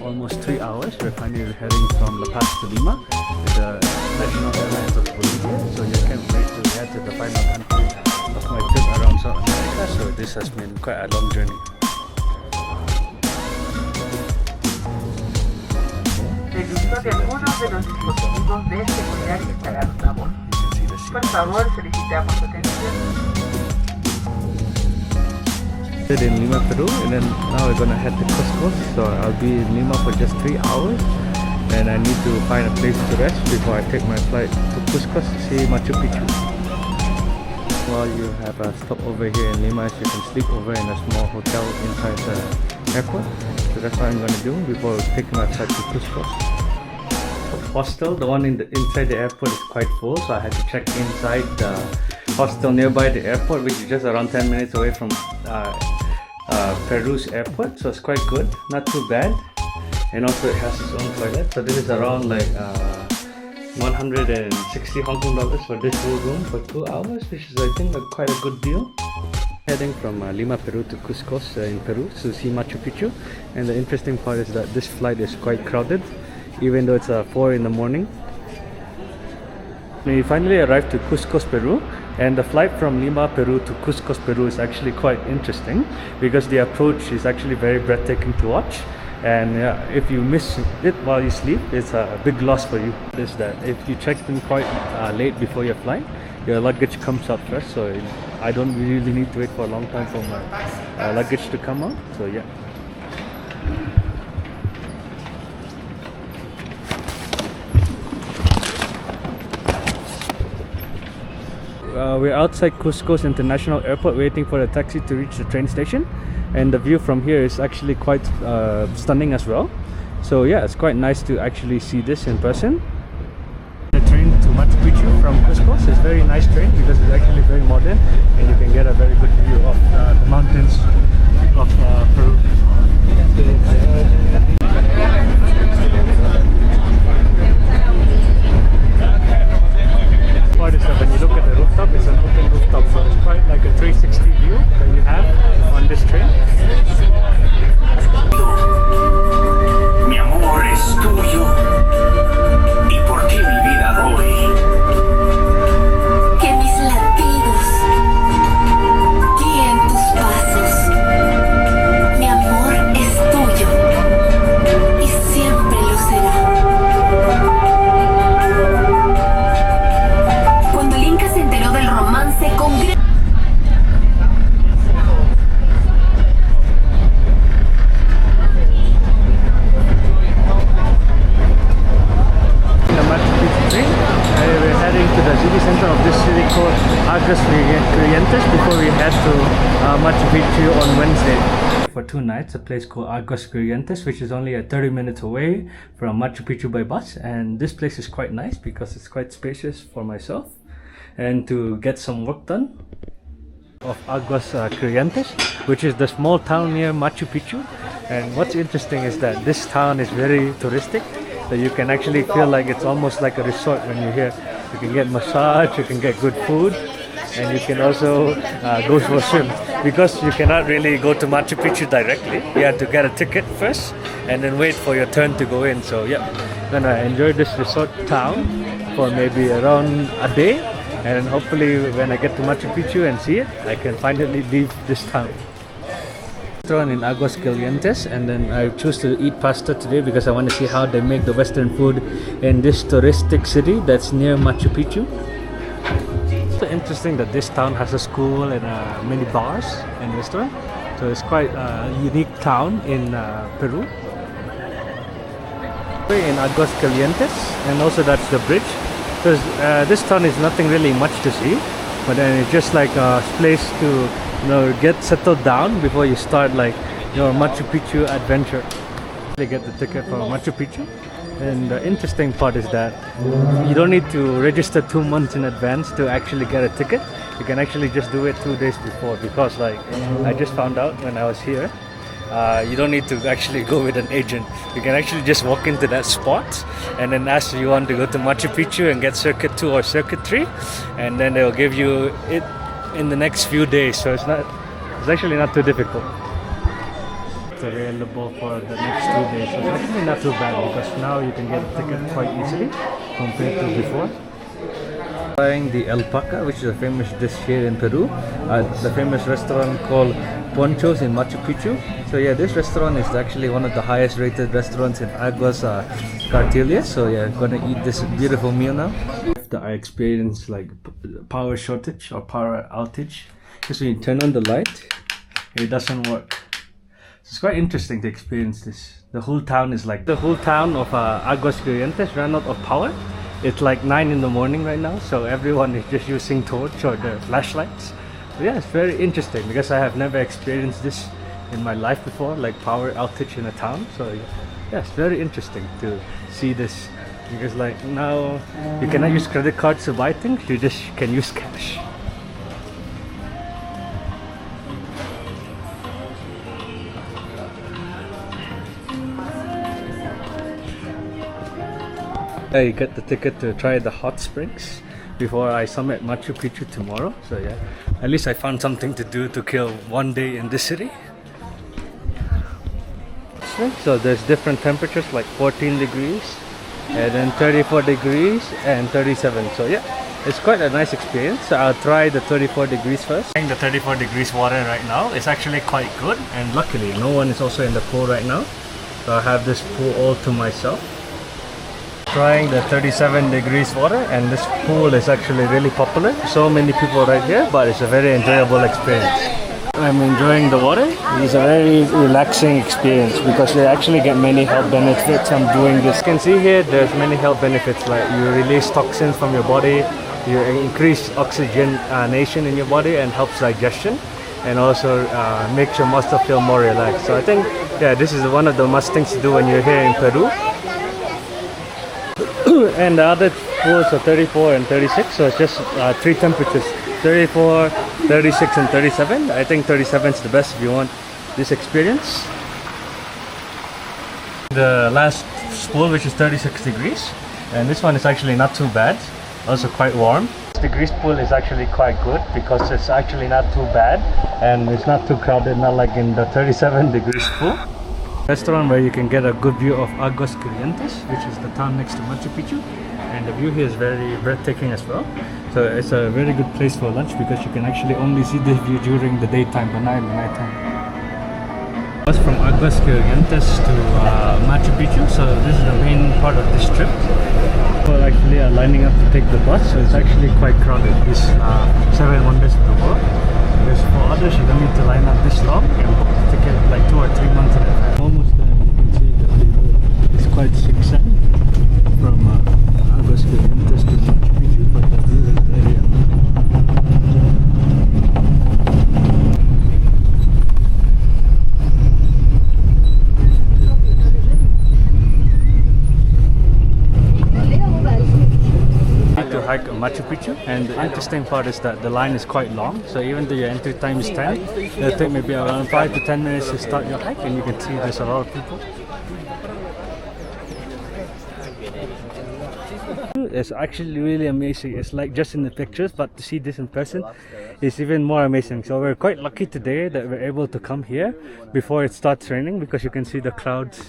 almost 3 hours. We're finally heading from La Paz to Lima with the national airlines of Bolivia. So you can't wait to head to the final country of my trip around South America. So this has been quite a long journey. El uso de algunos de los dispositivos de seguridad instalados a bordo. Por favor, solicitamos su atención. In Lima, Peru, and then now we're gonna head to Cusco. So I'll be in Lima for just 3 hours, and I need to find a place to rest before I take my flight to Cusco to see Machu Picchu. While you have a stop over here in Lima, you can sleep over in a small hotel inside the airport. So that's what I'm gonna do before taking my flight to Cusco. The hostel, the one inside the airport, is quite full, so I had to check inside the hostel nearby the airport, which is just around 10 minutes away from Peru's airport. So it's quite good, not too bad, and also it has its own toilet. So this is around like 160 Hong Kong dollars for this whole room for 2 hours, which is I think quite a good deal. Heading from Lima, Peru to Cusco in Peru to see Machu Picchu, and the interesting part is that this flight is quite crowded, even though it's 4 in the morning. We finally arrived to Cusco, Peru, and the flight from Lima, Peru to Cusco, Peru is actually quite interesting because the approach is actually very breathtaking to watch. And if you miss it while you sleep, it's a big loss for you. Is that if you checked in quite late before your flight, your luggage comes out first, so I don't really need to wait for a long time for my luggage to come out. So yeah. We're outside Cusco's International Airport waiting for the taxi to reach the train station, and the view from here is actually quite stunning as well. So yeah, it's quite nice to actually see this in person. The train to Machu Picchu from Cusco, so it's a very nice train because it's actually very modern and you can get a very good view of the mountains of Peru. Part is that when you look at the rooftop, it's an open rooftop, so it's quite like a 360 view that you have on this train. Mi amor es tuyo y por ti mi vida doy. Que mis latidos guíen tus pasos. Mi amor es tuyo y siempre lo será. Cuando el Inca se enteró del romance con we're heading to the city center of this city called Aguas Calientes before we head to Machu Picchu on Wednesday. For 2 nights, a place called Aguas Calientes, which is only 30 minutes away from Machu Picchu by bus, and this place is quite nice because it's quite spacious for myself and to get some work done. Of Aguas Calientes, which is the small town near Machu Picchu, and what's interesting is that this town is very touristic. So you can actually feel like it's almost like a resort when you're here. You can get massage, you can get good food, and you can also go for a swim. Because you cannot really go to Machu Picchu directly, you have to get a ticket first and then wait for your turn to go in. So yeah, I'm gonna enjoy this resort town for maybe around a day, and hopefully when I get to Machu Picchu and see it, I can finally leave this town. In Aguas Calientes, and then I choose to eat pasta today because I want to see how they make the Western food in this touristic city that's near Machu Picchu. It's so interesting that this town has a school and many bars and restaurant, so it's quite a unique town in Peru. In Aguas Calientes, and also that's the bridge. Because this town is nothing really much to see, but then it's just like a place to get settled down before you start like your Machu Picchu adventure. They get the ticket for Machu Picchu, and the interesting part is that you don't need to register 2 months in advance to actually get a ticket. You can actually just do it 2 days before, because like I just found out when I was here, you don't need to actually go with an agent. You can actually just walk into that spot and then ask if you want to go to Machu Picchu and get Circuit 2 or Circuit 3, and then they'll give you it in the next few days. So it's actually not too difficult. available for the next 2 days. So it's actually not too bad because now you can get a ticket quite easily compared to before. Trying the alpaca, which is a famous dish here in Peru. The famous restaurant called Ponchos in Machu Picchu. So yeah, this restaurant is actually one of the highest rated restaurants in Aguas Calientes. So yeah, I'm gonna eat this beautiful meal now. After I experienced like power shortage or power outage, because when you turn on the light, it doesn't work. So it's quite interesting to experience this. The whole town is like, the whole town of Aguas Calientes ran out of power. It's like 9 in the morning right now, so everyone is just using torch or the flashlights. But yeah, it's very interesting because I have never experienced this in my life before, like power outage in a town. So yeah, it's very interesting to see this because like now you cannot use credit cards to buy things, you just can use cash. I got the ticket to try the hot springs before I summit Machu Picchu tomorrow. So yeah, at least I found something to do to kill one day in this city. So there's different temperatures like 14 degrees and then 34 degrees and 37. So yeah, it's quite a nice experience. So I'll try the 34 degrees first. Trying the 34 degrees water right now. It's actually quite good, and luckily no one is also in the pool right now. So I have this pool all to myself. Trying the 37 degrees water, and this pool is actually really popular. So many people right here, but it's a very enjoyable experience. I'm enjoying the water. It's a very relaxing experience because you actually get many health benefits from doing this. You can see here there's many health benefits, like you release toxins from your body, you increase oxygenation in your body and helps digestion, and also makes your muscle feel more relaxed. So I think yeah, this is one of the must things to do when you're here in Peru. And the other pools are 34 and 36, so it's just 3 temperatures, 34, 36 and 37. I think 37 is the best if you want this experience. The last pool, which is 36 degrees, and this one is actually not too bad, also quite warm. This degrees pool is actually quite good because it's actually not too bad and it's not too crowded, not like in the 37 degrees pool. Restaurant where you can get a good view of Aguas Calientes, which is the town next to Machu Picchu, and the view here is very breathtaking as well. So it's a very good place for lunch because you can actually only see the view during the daytime, but not in the nighttime. From Aguas Calientes to Machu Picchu, so this is the main part of this trip. People actually are lining up to take the bus, so it's actually quite crowded. This 7 wonders of the world. Because for others, you don't need to line up this long and book the ticket like 2 or 3 months in advance. Almost there, you can see the view is quite succinct from Aguas Calientes to Machu Picchu, but the view is very to hike Machu Picchu, and the interesting part is that the line is quite long, so even though your entry time is 10, it'll take maybe around 5 to 10 minutes to start your hike, and you can see there's a lot of people. It's actually really amazing. It's like just in the pictures, but to see this in person is even more amazing. So we're quite lucky today that we're able to come here before it starts raining, because you can see the clouds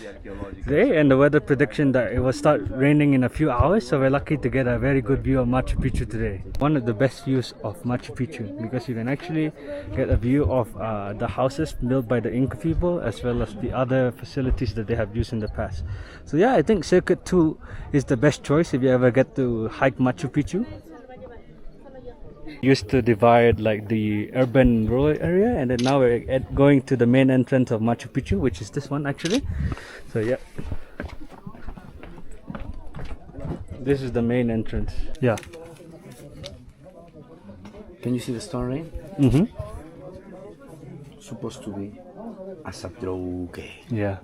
today and the weather prediction that it will start raining in a few hours. So we're lucky to get a very good view of Machu Picchu today. One of the best views of Machu Picchu because you can actually get a view of the houses built by the Inca people, as well as the other facilities that they have used in the past. So yeah, I think Circuit 2 is the best choice if you ever get to hike Machu Picchu. Used to divide like the urban and rural area, and then now we're going to the main entrance of Machu Picchu, which is this one actually. So yeah, this is the main entrance. Yeah. Can you see the stone rain? Mm-hmm. Supposed to be as a draw gate, Yeah.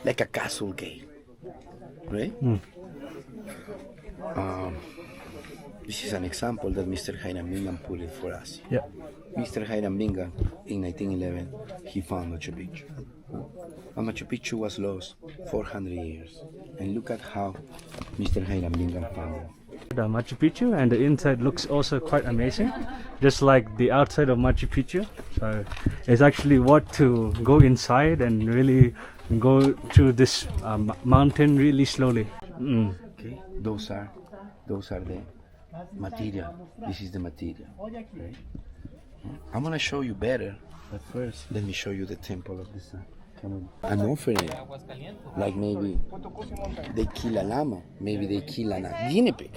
like a castle gate, right? This is an example that Mr. Hiram Bingham put it for us. Yeah. Mr. Hiram Bingham, in 1911, he found Machu Picchu. And Machu Picchu was lost 400 years. And look at how Mr. Hiram Bingham found it. The Machu Picchu, and the inside looks also quite amazing, just like the outside of Machu Picchu. So it's actually worth to go inside and really go through this mountain really slowly. Okay, those are the material. This is the material. Okay? I'm gonna show you better, but first let me show you the temple of the sun. I'm offering it. Like maybe they kill a llama, maybe they kill a guinea pig,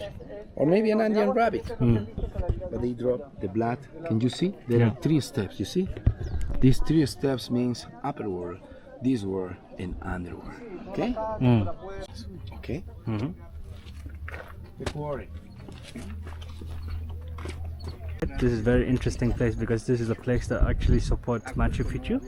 or maybe an Andean rabbit. But they drop the blood. Can you see? There are 3 steps. You see? These 3 steps means upper world, this world, and underworld. Okay? Okay? The quarry. This is a very interesting place because this is a place that actually supports Machu Picchu.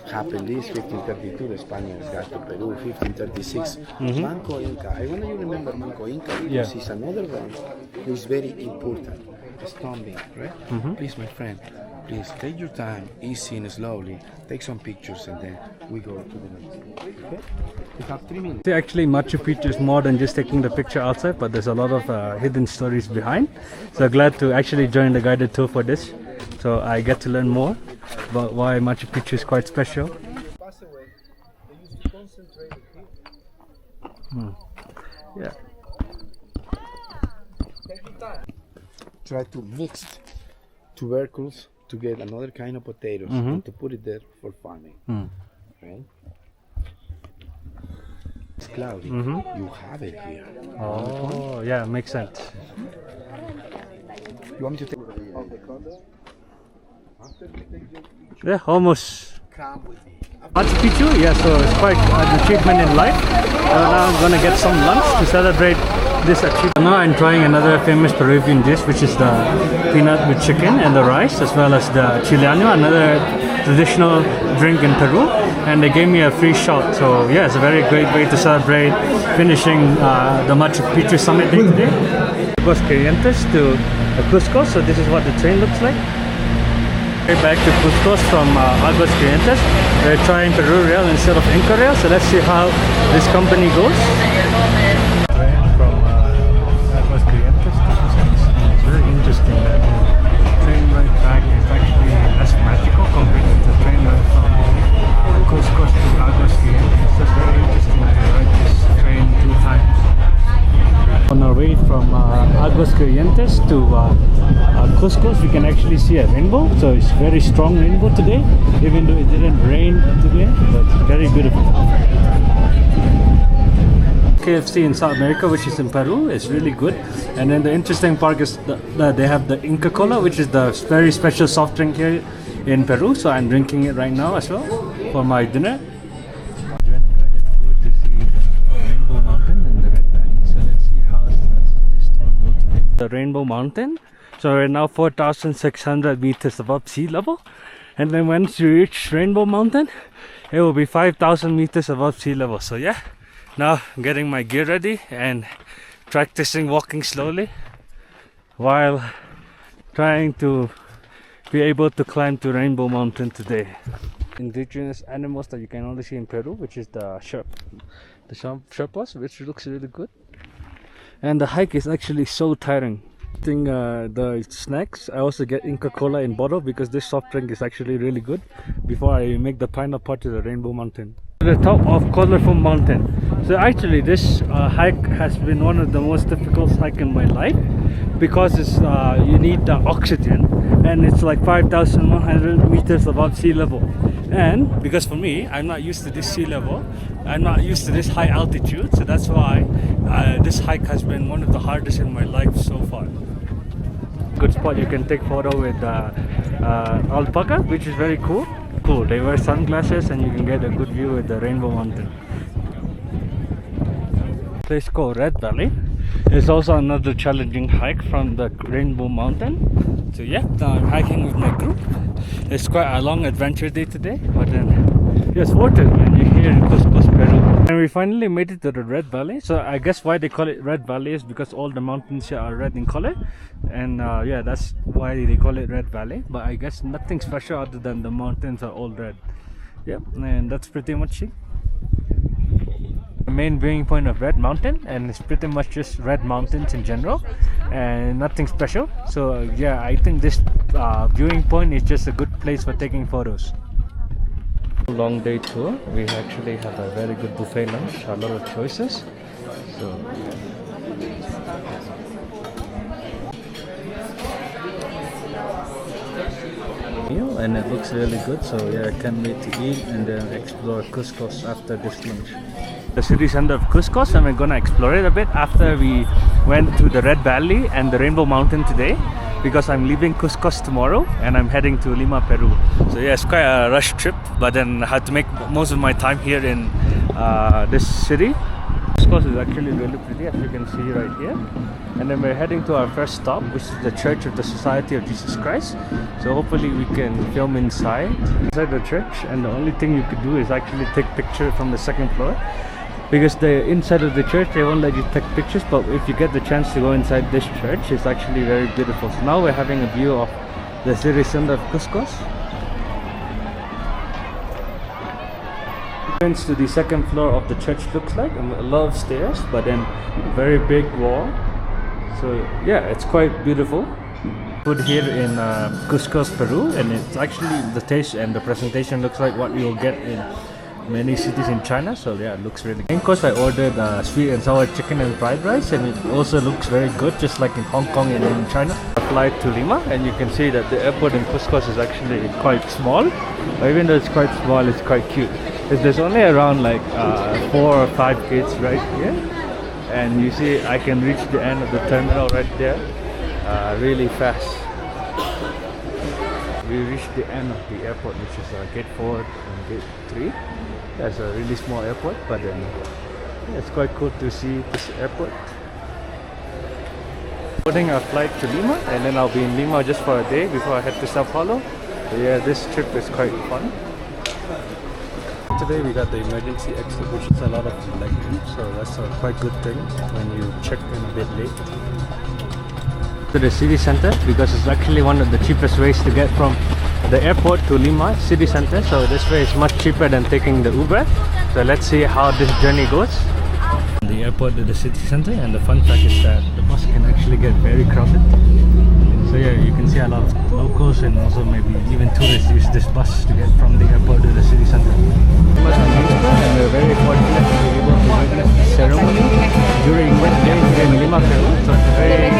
Happened this 1532, the Spaniards got to Peru. 1536, Manco Inca. I wonder you remember Manco Inca because it's another one who is very important. Stomping, right? Please, my friend, please take your time, easy and slowly. Take some pictures and then we go to the next. Okay? We have 3 minutes. See, actually, Machu Picchu is more than just taking the picture outside, but there's a lot of hidden stories behind. So glad to actually join the guided tour for this. So I get to learn more about why Machu Picchu is quite special. Yeah. Try to mix tubercles to get another kind of potatoes and to put it there for farming. Right? It's cloudy. You have it here. Oh, yeah, makes sense. You want me to take? Yeah, almost. Machu Picchu, yeah, so it's quite an achievement in life. Now I'm gonna get some lunch to celebrate this achievement. Now I'm trying another famous Peruvian dish, which is the peanut with chicken and the rice, as well as the chileano, another traditional drink in Peru. And they gave me a free shot, so yeah, it's a very great way to celebrate finishing the Machu Picchu summit day today. Aguas Calientes to Cusco, so this is what the train looks like. Back to Cusco from Aguas Calientes. We're trying Peru Rail instead of Inca Rail, so let's see how this company goes. Train from Aguas Calientes to Cusco. It's very interesting that the train ride back is actually less magical compared to the train ride from Cusco to Aguas Calientes. So it's very interesting to ride this train 2 times. On our way from Aguas Calientes to Cusco, we can actually see a rainbow. So it's very strong rainbow today, even though it didn't rain today, but it's very beautiful. KFC in South America, which is in Peru, is really good. And then the interesting part is that they have the Inca Cola, which is the very special soft drink here in Peru. So I'm drinking it right now as well for my dinner. The Rainbow Mountain. So we're now 4,600 meters above sea level, and then once you reach Rainbow Mountain, it will be 5,000 meters above sea level. So yeah, now I'm getting my gear ready and practicing walking slowly while trying to be able to climb to Rainbow Mountain today. Indigenous animals that you can only see in Peru, which is the Sherpas, which looks really good. And the hike is actually so tiring. The snacks, I also get Inca Cola in bottle because this soft drink is actually really good before I make the final part to the Rainbow Mountain. To the top of Colorful Mountain. So actually this hike has been one of the most difficult hikes in my life because it's you need the oxygen, and it's like 5,100 meters above sea level. And because for me, I'm not used to this sea level, I'm not used to this high altitude, so that's why this hike has been one of the hardest in my life so far. Good spot you can take photo with alpaca, which is very cool. They wear sunglasses and you can get a good view with the Rainbow Mountain. Place called Red Valley. It's also another challenging hike from the Rainbow Mountain. So yeah, now I'm hiking with my group. It's quite a long adventure day today, but then it's worth it when you're here in Cusco, Peru. And we finally made it to the Red Valley. So I guess why they call it Red Valley is because all the mountains here are red in color. And yeah, that's why they call it Red Valley. But I guess nothing special other than the mountains are all red. Yep, and that's pretty much it. The main viewing point of Red Mountain, and it's pretty much just red mountains in general and nothing special. So yeah, I think this viewing point is just a good place for taking photos. Long day tour. We actually have a very good buffet lunch, a lot of choices. So meal, and it looks really good, so yeah, I can't wait to eat and then explore Cusco after this lunch. The city center of Cusco, and we're gonna explore it a bit after we went to the Red Valley and the Rainbow Mountain today, because I'm leaving Cusco tomorrow and I'm heading to Lima, Peru. So yeah, it's quite a rush trip, but then I had to make most of my time here in this city. Cusco is actually really pretty, as you can see right here. And then we're heading to our first stop, which is the Church of the Society of Jesus Christ. So hopefully we can film inside the church, and the only thing you could do is actually take picture from the second floor, because the inside of the church they won't let you take pictures, but if you get the chance to go inside this church, it's actually very beautiful. So now we're having a view of the city center of Cusco. Entrance to the second floor of the church looks like a lot of stairs, but then a very big wall. So yeah, it's quite beautiful. Food here in Cusco, Peru, and it's actually the taste and the presentation looks like what you'll get in many cities in China. So yeah, it looks really good. Main course I ordered sweet and sour chicken and fried rice, and it also looks very good, just like in Hong Kong and in China. I flight to Lima, and you can see that the airport in Cusco is actually quite small. But even though it's quite small, it's quite cute. There's only around like 4 or 5 gates right here, and you see I can reach the end of the terminal right there really fast. We reached the end of the airport, which is gate 4 and gate 3. That's a really small airport, but then yeah, it's quite cool to see this airport. Boarding our flight to Lima, and then I'll be in Lima just for a day before I head to Sao Paulo. So yeah, this trip is quite fun. Today we got the emergency exit, which is a lot of legroom, so that's a quite good thing when you check in a bit late. To the city center, because it's actually one of the cheapest ways to get from the airport to Lima city center. So this way is much cheaper than taking the Uber. So let's see how this journey goes. The airport to the city center, and the fun fact is that the bus can actually get very crowded. So yeah, you can see a lot of locals and also maybe even tourists use this bus to get from the airport to the city center. And we're very fortunate to be able to witness the ceremony during Wednesday in Lima, Peru. So it's a very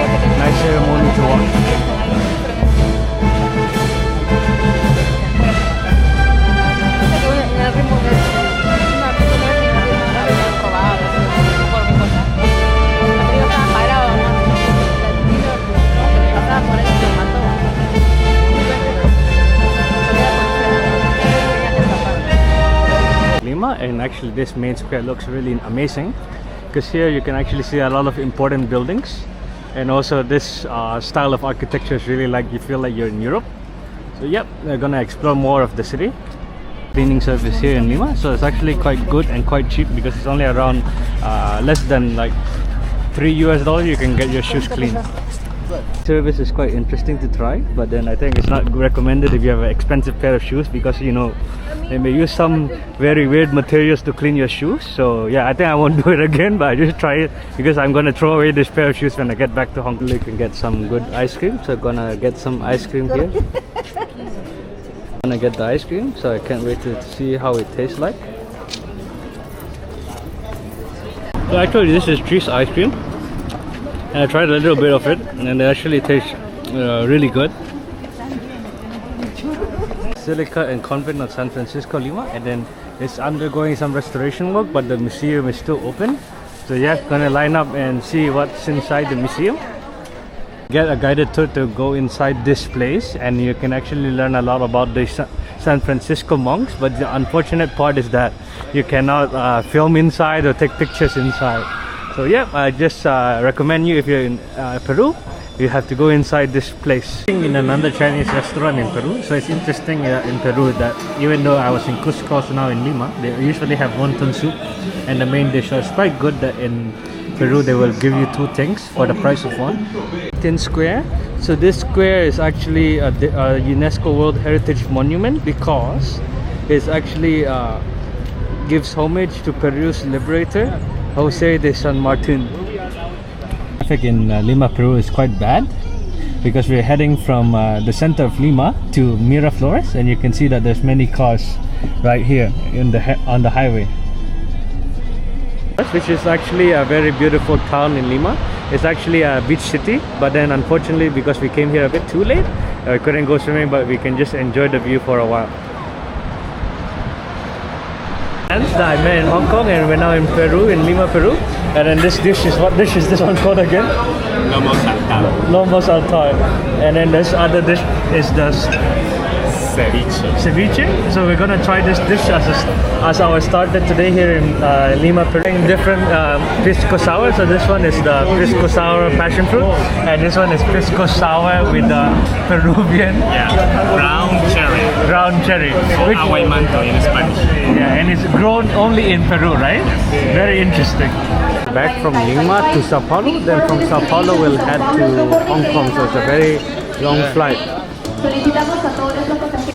nice ceremony to watch. And actually this main square looks really amazing, because here you can actually see a lot of important buildings, and also this style of architecture is really like you feel like you're in Europe. So yep, we're gonna explore more of the city. Cleaning service here in Lima, so it's actually quite good and quite cheap, because it's only around less than like $3 you can get your shoes cleaned. Service is quite interesting to try, but then I think it's not recommended if you have an expensive pair of shoes, because you know they may use some very weird materials to clean your shoes. So yeah, I think I won't do it again, but I just try it because I'm gonna throw away this pair of shoes when I get back to Hong Kong. You can get some good ice cream, so I'm gonna get some ice cream here. I'm gonna get the ice cream, so I can't wait to see how it tastes like. So actually this is cheese ice cream, and I tried a little bit of it, and it actually tastes really good. Basilica and Convent of San Francisco, Lima, and then it's undergoing some restoration work, but the museum is still open. So yeah, gonna line up and see what's inside the museum. Get a guided tour to go inside this place, and you can actually learn a lot about the San Francisco monks. But the unfortunate part is that you cannot film inside or take pictures inside. So yeah, I just recommend you, if you're in Peru, you have to go inside this place. In another Chinese restaurant in Peru. So it's interesting in Peru that even though I was in Cusco, so now in Lima, they usually have wonton soup and the main dish. So it's quite good that in Peru they will give you 2 things for the price of 1. Tin Square. So this square is actually a UNESCO World Heritage Monument, because it's actually gives homage to Peru's liberator, Jose de San Martin. Traffic in Lima, Peru is quite bad because we're heading from the center of Lima to Miraflores, and you can see that there's many cars right here on the highway, which is actually a very beautiful town in Lima. It's actually a beach city, but then unfortunately because we came here a bit too late, we couldn't go swimming, but we can just enjoy the view for a while. And I met in Hong Kong, and we're now in Peru, in Lima, Peru. And then this dish is, what dish is this one called again? Lomo saltado. Lomo saltado. And then this other dish is the ceviche. So we're gonna try this dish as our starter today here in Lima, Peru. Different pisco sour. So this one is the pisco sour passion fruit, and this one is pisco sour with the Peruvian brown cherry, which Aguaimanto in Spanish. yeah, and it's grown only in Peru, right? Very interesting. Back from Lima to Sao Paulo, then from Sao Paulo we'll head to Hong Kong. So it's a very long flight. Solicitamos a todos esos